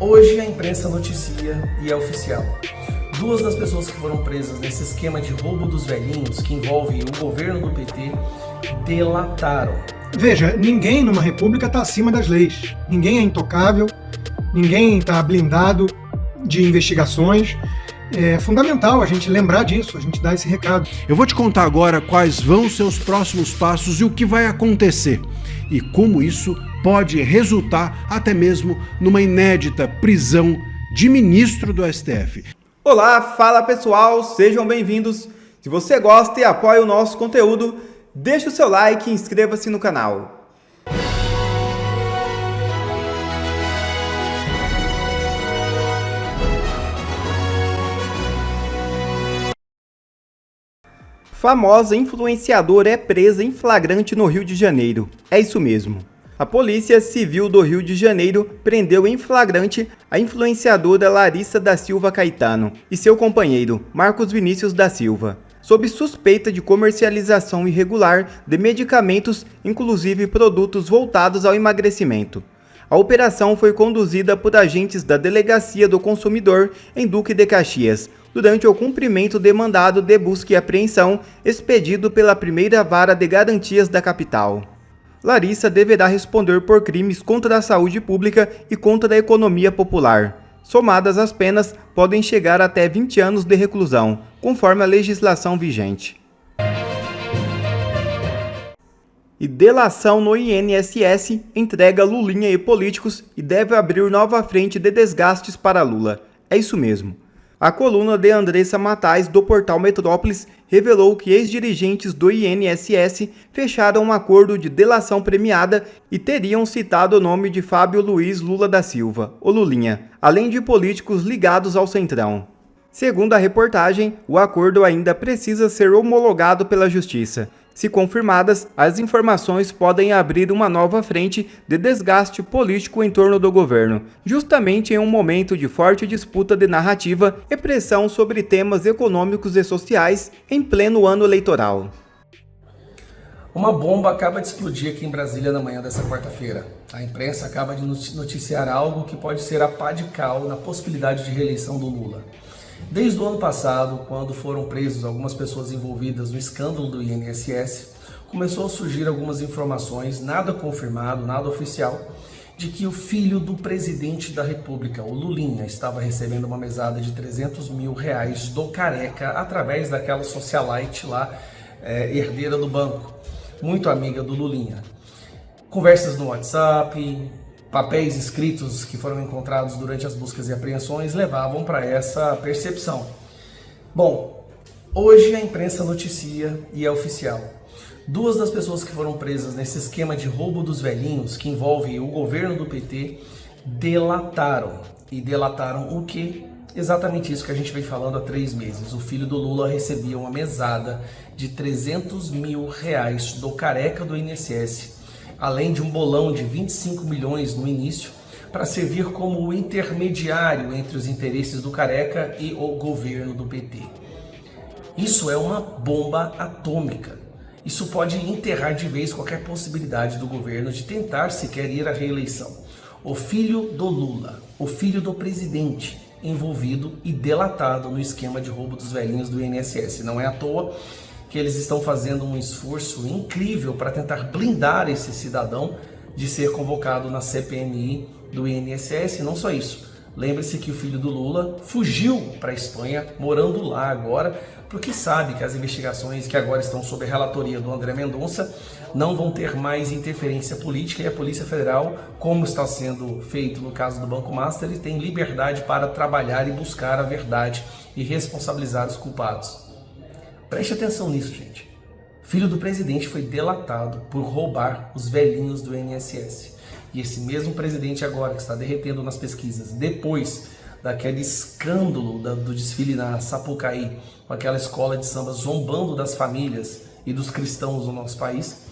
Hoje a imprensa noticia e é oficial. Duas das pessoas que foram presas nesse esquema de roubo dos velhinhos, que envolve o governo do PT, delataram. Veja, ninguém numa república está acima das leis. Ninguém é intocável, ninguém está blindado de investigações. É fundamental a gente lembrar disso, a gente dar esse recado. Eu vou te contar agora quais vão ser os próximos passos e o que vai acontecer. E como isso pode resultar até mesmo numa inédita prisão de ministro do STF. Olá, fala pessoal, sejam bem-vindos. Se você gosta e apoia o nosso conteúdo, deixe o seu like e inscreva-se no canal. Famosa influenciadora é presa em flagrante no Rio de Janeiro. É isso mesmo. A Polícia Civil do Rio de Janeiro prendeu em flagrante a influenciadora Larissa da Silva Caetano e seu companheiro, Marcos Vinícius da Silva, sob suspeita de comercialização irregular de medicamentos, inclusive produtos voltados ao emagrecimento. A operação foi conduzida por agentes da Delegacia do Consumidor em Duque de Caxias, durante o cumprimento de mandado de busca e apreensão expedido pela primeira vara de garantias da capital. Larissa deverá responder por crimes contra a saúde pública e contra a economia popular. Somadas as penas, podem chegar até 20 anos de reclusão, conforme a legislação vigente. E delação no INSS entrega Lulinha e políticos e deve abrir nova frente de desgastes para Lula. É isso mesmo. A coluna de Andressa Matais, do portal Metrópolis, revelou que ex-dirigentes do INSS fecharam um acordo de delação premiada e teriam citado o nome de Fábio Luiz Lula da Silva, o Lulinha, além de políticos ligados ao Centrão. Segundo a reportagem, o acordo ainda precisa ser homologado pela Justiça. Se confirmadas, as informações podem abrir uma nova frente de desgaste político em torno do governo, justamente em um momento de forte disputa de narrativa e pressão sobre temas econômicos e sociais em pleno ano eleitoral. Uma bomba acaba de explodir aqui em Brasília na manhã dessa quarta-feira. A imprensa acaba de noticiar algo que pode ser a pá de cal na possibilidade de reeleição do Lula. Desde o ano passado, quando foram presos algumas pessoas envolvidas no escândalo do INSS, começou a surgir algumas informações, nada confirmado, nada oficial, de que o filho do presidente da República, o Lulinha, estava recebendo uma mesada de R$300 mil do Careca através daquela socialite lá, herdeira do banco, muito amiga do Lulinha. Conversas no WhatsApp, papéis escritos que foram encontrados durante as buscas e apreensões levavam para essa percepção. Bom, hoje a imprensa noticia e é oficial. Duas das pessoas que foram presas nesse esquema de roubo dos velhinhos, que envolve o governo do PT, delataram. E delataram o quê? Exatamente isso que a gente vem falando há 3 meses. O filho do Lula recebia uma mesada de R$300 mil do Careca do INSS, além de um bolão de 25 milhões no início, para servir como o intermediário entre os interesses do Careca e o governo do PT. Isso é uma bomba atômica. Isso pode enterrar de vez qualquer possibilidade do governo de tentar sequer ir à reeleição. O filho do Lula, o filho do presidente, envolvido e delatado no esquema de roubo dos velhinhos do INSS. Não é à toa que eles estão fazendo um esforço incrível para tentar blindar esse cidadão de ser convocado na CPMI do INSS. Não só isso, lembre-se que o filho do Lula fugiu para a Espanha, morando lá agora, porque sabe que as investigações que agora estão sob a relatoria do André Mendonça não vão ter mais interferência política e a Polícia Federal, como está sendo feito no caso do Banco Master, ele tem liberdade para trabalhar e buscar a verdade e responsabilizar os culpados. Preste atenção nisso, gente. Filho do presidente foi delatado por roubar os velhinhos do INSS. E esse mesmo presidente agora, que está derretendo nas pesquisas, depois daquele escândalo do desfile na Sapucaí, com aquela escola de samba zombando das famílias e dos cristãos do nosso país,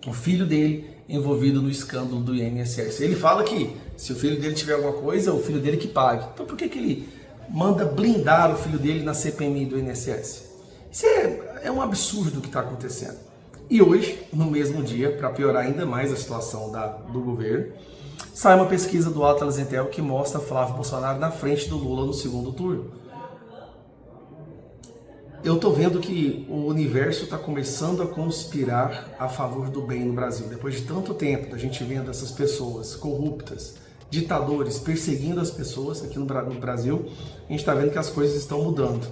o filho dele envolvido no escândalo do INSS. Ele fala que se o filho dele tiver alguma coisa, o filho dele que pague. Então por que ele manda blindar o filho dele na CPMI do INSS? Isso é um absurdo o que está acontecendo. E hoje, no mesmo dia, para piorar ainda mais a situação do governo, sai uma pesquisa do Atlas Intel que mostra Flávio Bolsonaro na frente do Lula no segundo turno. Eu tô vendo que o universo está começando a conspirar a favor do bem no Brasil. Depois de tanto tempo da gente vendo essas pessoas corruptas, ditadores perseguindo as pessoas aqui no Brasil, a gente está vendo que as coisas estão mudando.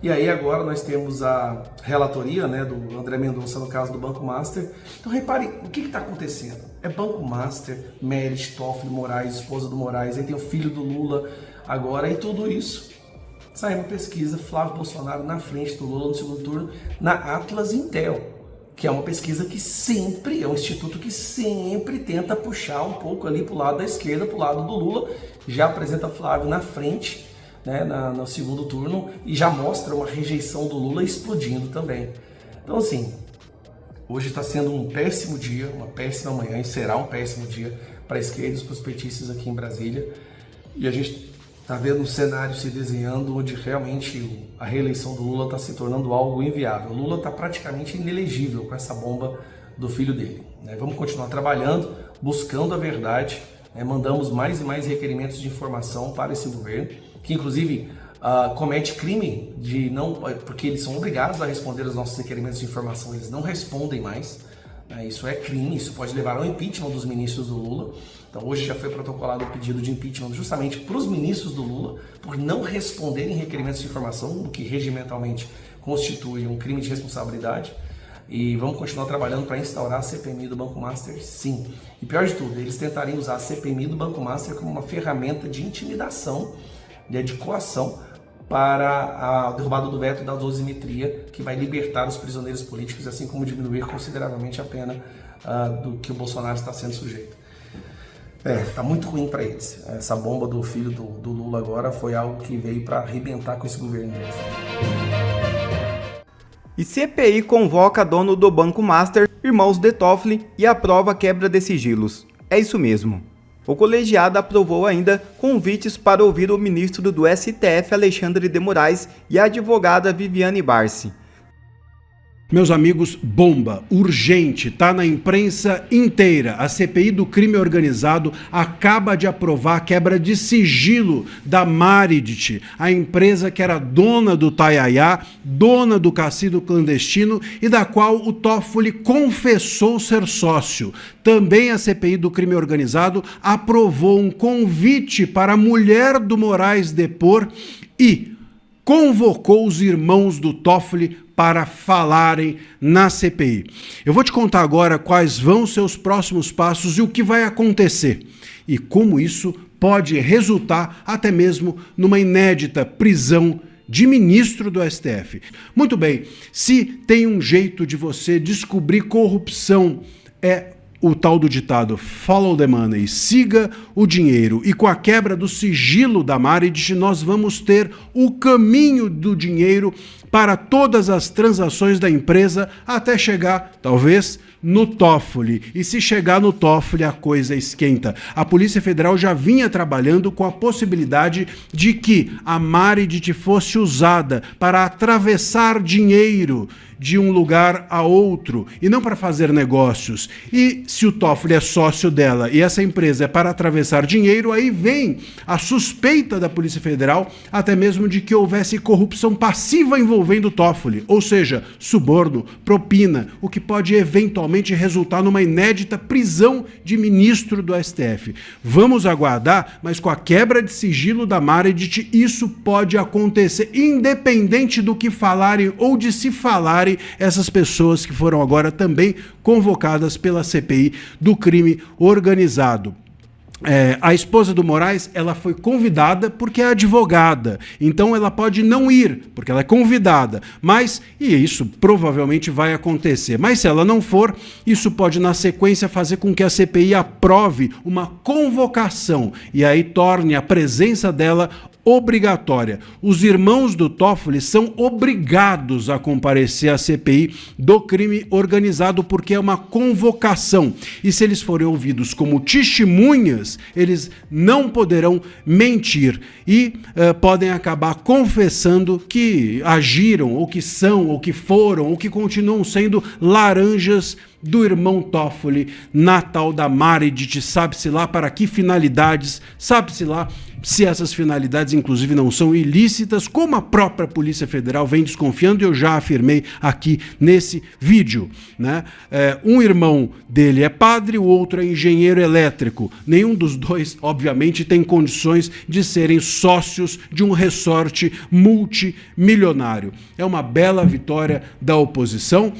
E aí agora nós temos a relatoria, né, do André Mendonça no caso do Banco Master. Então repare, o que está acontecendo? É Banco Master, Merit, Toffoli, Moraes, esposa do Moraes, aí tem o filho do Lula agora, e tudo isso. Saiu uma pesquisa, Flávio Bolsonaro na frente do Lula no segundo turno, na Atlas Intel, que é uma pesquisa que sempre, é um instituto que sempre tenta puxar um pouco ali para o lado da esquerda, para o lado do Lula, já apresenta Flávio na frente, né, no segundo turno, e já mostra uma rejeição do Lula explodindo também. Então assim, hoje está sendo um péssimo dia, uma péssima manhã, e será um péssimo dia para a esquerda e para os petistas aqui em Brasília, e a gente está vendo um cenário se desenhando onde realmente a reeleição do Lula está se tornando algo inviável. O Lula está praticamente inelegível com essa bomba do filho dele, né? Vamos continuar trabalhando, buscando a verdade, né? Mandamos mais e mais requerimentos de informação para esse governo, que inclusive comete crime de não, porque eles são obrigados a responder aos nossos requerimentos de informação, eles não respondem mais, né? Isso é crime, isso pode levar ao impeachment dos ministros do Lula. Então hoje já foi protocolado o pedido de impeachment justamente para os ministros do Lula por não responderem requerimentos de informação, o que regimentalmente constitui um crime de responsabilidade. E vamos continuar trabalhando para instaurar a CPMI do Banco Master, sim. E pior de tudo, eles tentarem usar a CPMI do Banco Master como uma ferramenta de intimidação, de coação para a derrubada do veto da dosimetria, que vai libertar os prisioneiros políticos, assim como diminuir consideravelmente a pena do que o Bolsonaro está sendo sujeito. Tá muito ruim para eles. Essa bomba do filho do Lula agora foi algo que veio para arrebentar com esse governo deles. E CPI convoca dono do Banco Master, irmãos de Toffoli, e aprova a quebra de sigilos. É isso mesmo. O colegiado aprovou ainda convites para ouvir o ministro do STF, Alexandre de Moraes, e a advogada Viviane Barsi. Meus amigos, bomba, urgente, tá na imprensa inteira. A CPI do crime organizado acaba de aprovar a quebra de sigilo da Maridit, a empresa que era dona do Taiaiá, dona do cassino clandestino e da qual o Toffoli confessou ser sócio. Também a CPI do crime organizado aprovou um convite para a mulher do Moraes depor e convocou os irmãos do Toffoli para falarem na CPI. Eu vou te contar agora quais vão ser os próximos passos e o que vai acontecer e como isso pode resultar até mesmo numa inédita prisão de ministro do STF. Muito bem, se tem um jeito de você descobrir corrupção, é o tal do ditado follow the money, siga o dinheiro, e com a quebra do sigilo da Maridit nós vamos ter o caminho do dinheiro para todas as transações da empresa até chegar, talvez, no Toffoli. E se chegar no Toffoli, a coisa esquenta. A Polícia Federal já vinha trabalhando com a possibilidade de que a Maridit fosse usada para atravessar dinheiro de um lugar a outro e não para fazer negócios. E se o Toffoli é sócio dela e essa empresa é para atravessar dinheiro, aí vem a suspeita da Polícia Federal até mesmo de que houvesse corrupção passiva envolvendo o Toffoli, ou seja, suborno, propina, o que pode eventualmente resultar numa inédita prisão de ministro do STF. Vamos aguardar, mas com a quebra de sigilo da Maridit, isso pode acontecer, independente do que falarem ou de se falarem essas pessoas que foram agora também convocadas pela CPI do crime organizado. A esposa do Moraes, ela foi convidada porque é advogada, então ela pode não ir, porque ela é convidada, mas, e isso provavelmente vai acontecer, mas se ela não for, isso pode na sequência fazer com que a CPI aprove uma convocação e aí torne a presença dela obrigatória. Os irmãos do Toffoli são obrigados a comparecer à CPI do crime organizado porque é uma convocação. E se eles forem ouvidos como testemunhas, eles não poderão mentir e podem acabar confessando que agiram, ou que são, ou que foram, ou que continuam sendo laranjas do irmão Toffoli na tal da Margit, sabe-se lá para que finalidades, sabe-se lá se essas finalidades inclusive não são ilícitas, como a própria Polícia Federal vem desconfiando, e eu já afirmei aqui nesse vídeo, né? Um irmão dele é padre, o outro é engenheiro elétrico. Nenhum dos dois, obviamente, tem condições de serem sócios de um resort multimilionário. É uma bela vitória da oposição,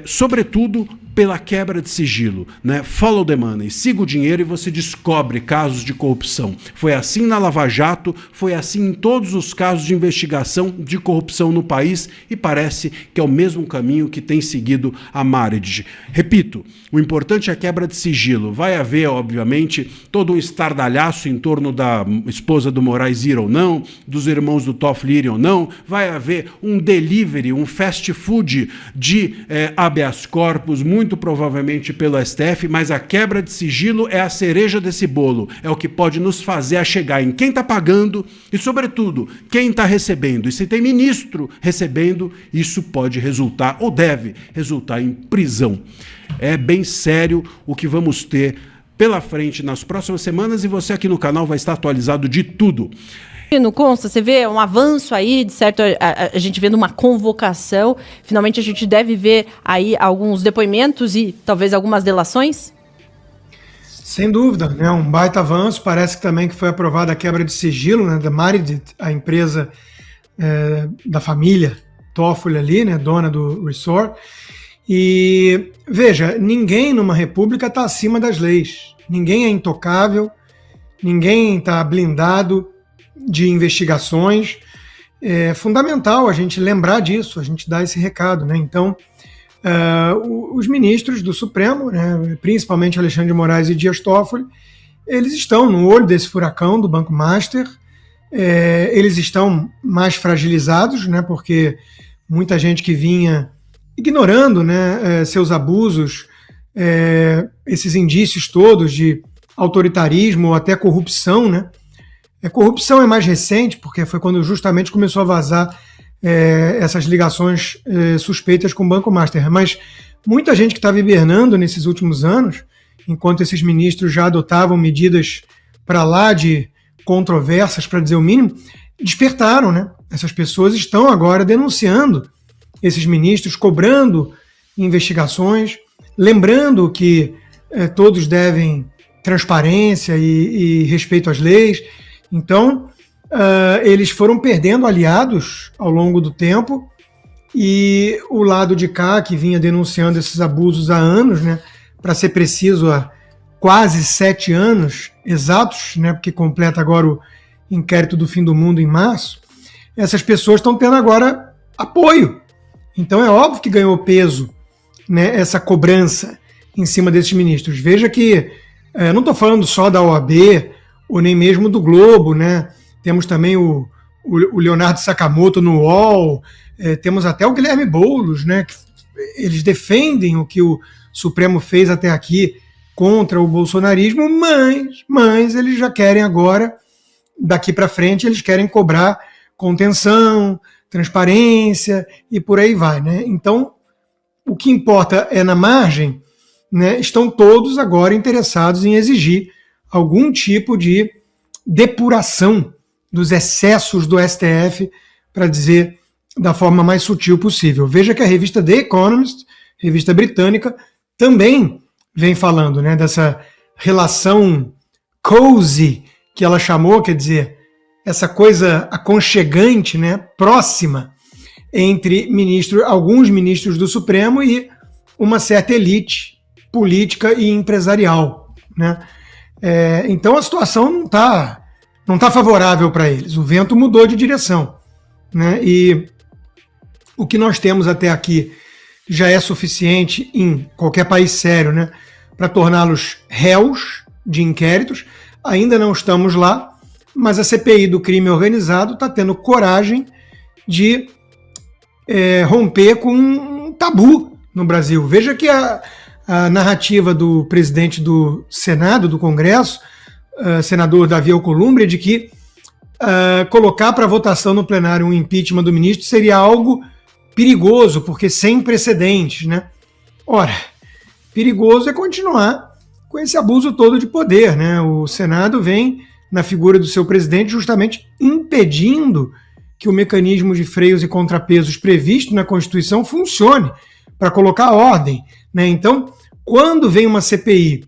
sobretudo pela quebra de sigilo, né? Follow the money, siga o dinheiro e você descobre casos de corrupção. Foi assim na Lava Jato, foi assim em todos os casos de investigação de corrupção no país, e parece que é o mesmo caminho que tem seguido a Margit. Repito, o importante é a quebra de sigilo. Vai haver, obviamente, todo um estardalhaço em torno da esposa do Moraes ir ou não, dos irmãos do Toffoli ir ou não, vai haver um delivery, um fast food de habeas corpus, muito provavelmente pelo STF, mas a quebra de sigilo é a cereja desse bolo, é o que pode nos fazer a chegar em quem está pagando e, sobretudo, quem está recebendo. E se tem ministro recebendo, isso pode resultar, ou deve resultar, em prisão. É bem sério o que vamos ter pela frente nas próximas semanas, e você aqui no canal vai estar atualizado de tudo. No Consta, você vê um avanço aí, de certo, a gente vendo uma convocação, finalmente a gente deve ver aí alguns depoimentos e talvez algumas delações? Sem dúvida, né? Um baita avanço. Parece que também que foi aprovada a quebra de sigilo, né, da Margit, a empresa da família Toffoli ali, né, dona do resort. E veja, ninguém numa república está acima das leis, ninguém é intocável, ninguém está blindado de investigações. É fundamental a gente lembrar disso, a gente dar esse recado, né? Então, os ministros do Supremo, né, principalmente Alexandre de Moraes e Dias Toffoli, eles estão no olho desse furacão do Banco Master. Eles estão mais fragilizados, né, porque muita gente que vinha ignorando, né, seus abusos, esses indícios todos de autoritarismo ou até corrupção, né? Corrupção é mais recente, porque foi quando justamente começou a vazar essas ligações suspeitas com o Banco Master. Mas muita gente que estava hibernando nesses últimos anos, enquanto esses ministros já adotavam medidas para lá de controversas, para dizer o mínimo, despertaram, né? Essas pessoas estão agora denunciando esses ministros, cobrando investigações, lembrando que todos devem transparência e respeito às leis. Então, eles foram perdendo aliados ao longo do tempo, e o lado de cá, que vinha denunciando esses abusos há anos, né, para ser preciso, há quase 7 anos exatos, né, porque completa agora o inquérito do fim do mundo em março, essas pessoas estão tendo agora apoio. Então é óbvio que ganhou peso, né, essa cobrança em cima desses ministros. Veja que não estou falando só da OAB, ou nem mesmo do Globo, né? Temos também o Leonardo Sakamoto no UOL, temos até o Guilherme Boulos, né? Que eles defendem o que o Supremo fez até aqui contra o bolsonarismo, mas eles já querem agora, daqui para frente, eles querem cobrar contenção, transparência e por aí vai, né? Então, o que importa é na margem, né? Estão todos agora interessados em exigir algum tipo de depuração dos excessos do STF, para dizer da forma mais sutil possível. Veja que a revista The Economist, revista britânica, também vem falando, né, dessa relação cozy, que ela chamou, quer dizer, essa coisa aconchegante, né, próxima, entre alguns ministros do Supremo e uma certa elite política e empresarial, né? Então a situação não tá favorável para eles. O vento mudou de direção, né? E o que nós temos até aqui já é suficiente em qualquer país sério, né, para torná-los réus de inquéritos. Ainda não estamos lá, mas a CPI do crime organizado está tendo coragem de romper com um tabu no Brasil. Veja que a narrativa do presidente do Senado, do Congresso, senador Davi Alcolumbre, de que colocar para votação no plenário um impeachment do ministro seria algo perigoso, porque sem precedentes, né? Ora, perigoso é continuar com esse abuso todo de poder, né? O Senado vem, na figura do seu presidente, justamente impedindo que o mecanismo de freios e contrapesos previsto na Constituição funcione para colocar ordem, né? Então, quando vem uma CPI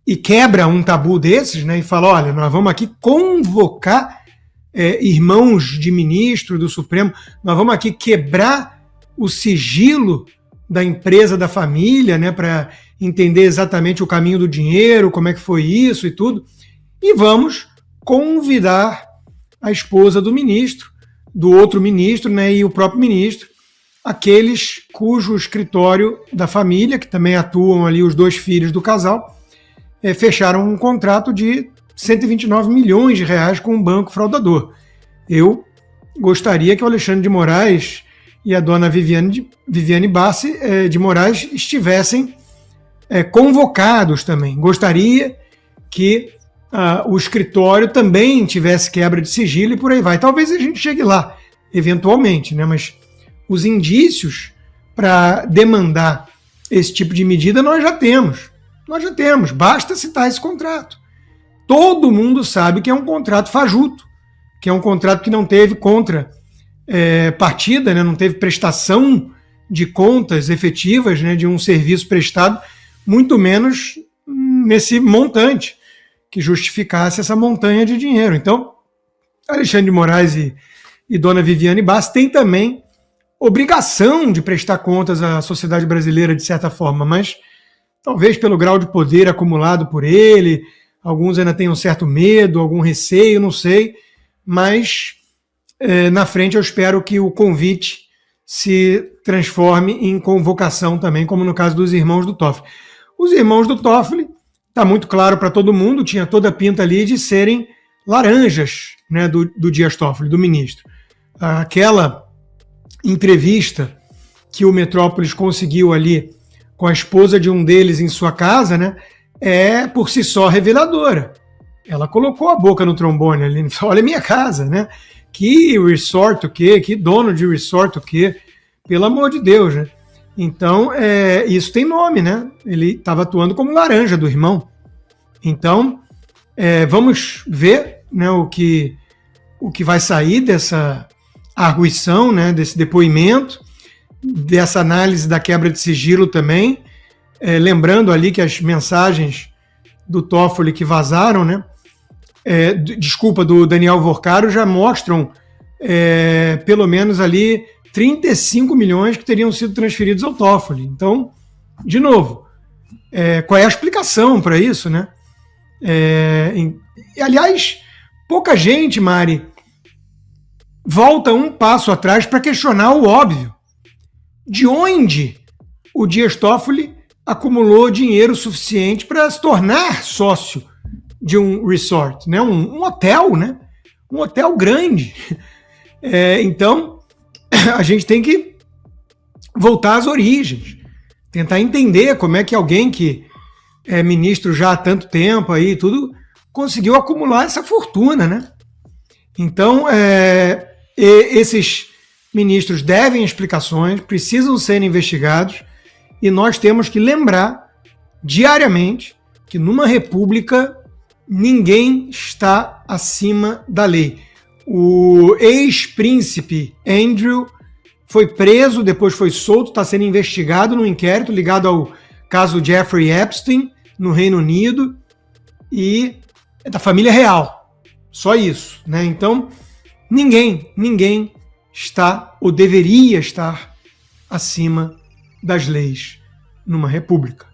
e quebra um tabu desses, né, e fala, olha, nós vamos aqui convocar irmãos de ministro do Supremo, nós vamos aqui quebrar o sigilo da empresa da família, né, para entender exatamente o caminho do dinheiro, como é que foi isso e tudo, e vamos convidar a esposa do ministro, do outro ministro, né, e o próprio ministro, aqueles cujo escritório da família, que também atuam ali os 2 filhos do casal, fecharam um contrato de 129 milhões de reais com um banco fraudador. Eu gostaria que o Alexandre de Moraes e a dona Viviane Bassi de Moraes estivessem convocados também. Gostaria que o escritório também tivesse quebra de sigilo e por aí vai. Talvez a gente chegue lá, eventualmente, né? Mas os indícios para demandar esse tipo de medida nós já temos. Nós já temos, basta citar esse contrato. Todo mundo sabe que é um contrato fajuto, que é um contrato que não teve contrapartida, né? Não teve prestação de contas efetivas, né, de um serviço prestado, muito menos nesse montante que justificasse essa montanha de dinheiro. Então, Alexandre de Moraes e dona Viviane Bassi têm também obrigação de prestar contas à sociedade brasileira, de certa forma, mas talvez pelo grau de poder acumulado por ele, alguns ainda tenham certo medo, algum receio, não sei, mas na frente eu espero que o convite se transforme em convocação também, como no caso dos irmãos do Toffoli. Os irmãos do Toffoli, está muito claro para todo mundo, tinha toda a pinta ali de serem laranjas, né, do Dias Toffoli, do ministro. Aquela entrevista que o Metrópolis conseguiu ali com a esposa de um deles em sua casa, né, é por si só reveladora. Ela colocou a boca no trombone ali, olha a minha casa, né? Que resort o quê? Que dono de resort o quê? Pelo amor de Deus, né? Então, isso tem nome, né? Ele estava atuando como laranja do irmão. Então, vamos ver, né, o que vai sair dessa arguição, né, desse depoimento, dessa análise da quebra de sigilo também. Lembrando ali que as mensagens do Toffoli que vazaram, né, do Daniel Vorcaro já mostram pelo menos ali 35 milhões que teriam sido transferidos ao Toffoli. Então, de novo, qual é a explicação para isso, né? E, aliás, pouca gente, Mari, volta um passo atrás para questionar o óbvio. De onde o Dias Toffoli acumulou dinheiro suficiente para se tornar sócio de um resort, né? Um hotel, né? Um hotel grande. Então, a gente tem que voltar às origens, tentar entender como é que alguém que é ministro já há tanto tempo aí, tudo, conseguiu acumular essa fortuna, né? Então, esses ministros devem explicações, precisam ser investigados, e nós temos que lembrar diariamente que numa república ninguém está acima da lei. O ex-príncipe Andrew foi preso, depois foi solto, está sendo investigado num inquérito ligado ao caso Jeffrey Epstein, no Reino Unido, e é da família real. Só isso, né? Então, ninguém está ou deveria estar acima das leis numa república.